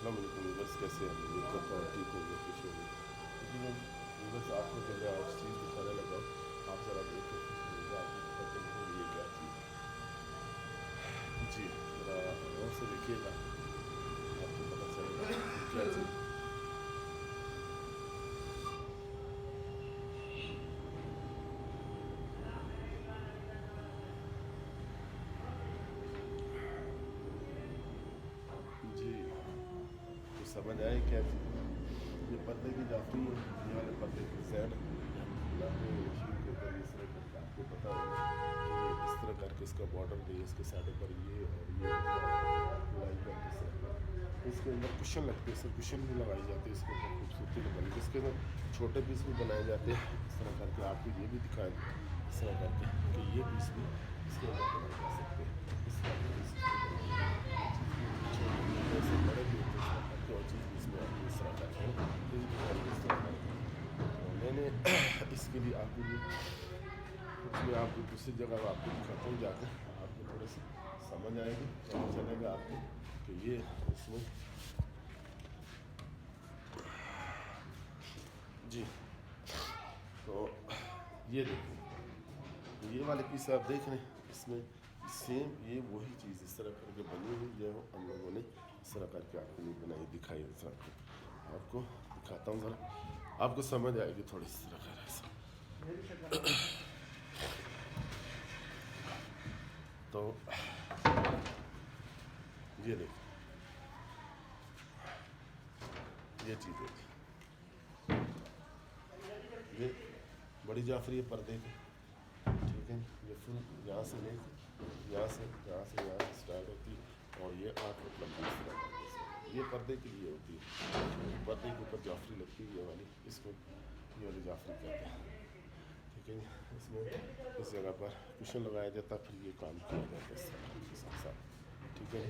अस्सलाम वालेकुम व्यूअर्स, कैसे हैं? उम्मीद करता हूँ ठीक होंगे, खुश होंगे। लेकिन व्यूअर्स, आपको जो मैं आज चीज़ दिखाने लगा हूँ, आप ज़रा देख के खुश होइएगा। आपको पता नहीं है ये क्या चीज़ है। जी, ज़रा गौर से देखिएगा, आपको पता चलेगा ये क्या चीज़ है। जी, तो समझ आए क्या चीज़ है? ये पर्दे की जाफरी है, ये वाले पर्दे की ज़ैड ये हम खुलाते हैं मशीन के ऊपर इस तरह करके। आपको पता होगा कि ये इस तरह करके इसका बॉर्डर दे, इसके साइडों पर ये और ये गुलाई करके इस तरह कर इसके अंदर कुशन लगते हैं, इससे कुशन भी लगाई जाती है, इसके ऊपर खूबसूरती लगाई जाती है। इसके अंदर छोटे पीस भी बनाए जाते हैं इस तरह करके। आपको ये भी दिखाएं इस तरह करके कि ये पीस भी इसके अंदर बनाए जा सकते हैं। इस तरह के पीस इसमें बनाए जाते हैं। ये चीज़ भी होती है, छोटे भी होते हैं, ऐसे बड़े भी होते हैं, इस तरह करके। और चीज़ भी इसमें आती है इस तरह करके, है ना? तो इस डिज़ाइन में इस तरह करके तो मैंने इसके लिए आपके लिए इसमें आपको दूसरी जगह आपको दिखाता हूँ जाकर, आपको थोड़ी सी समझ आएगी, पता चलेगा आपको कि ये इसमें। जी, तो ये देखिए, ये वाले पीस आप देख रहे हैं, इसमें सेम ये वही चीज़ इस तरह करके बनी हुई जो हम लोगों ने इस तरह करके आपके लिए बनाई, दिखाई इस तरह की। आपको दिखाता हूँ ज़रा, आपको समझ आएगी थोड़ी इस तरह का ऐसा। तो ये देखिए, ये चीज़ देखिए, ये बड़ी जाफरी है पर्दे की, ठीक है। ये फुल यहाँ से ले, यहाँ से स्टार्ट होती है और ये 8 फुट लंबी इस तरह करके ये पर्दे के लिए होती है। पर्दे के ऊपर जाफरी लगती है, ये वाली, इसको ये वाली जाफरी कहते हैं, ठीक है। इसमें इस जगह पर कुशन लगाया जाता है, फिर ये काम किया जाता है इस तरह के साथ साथ, ठीक है।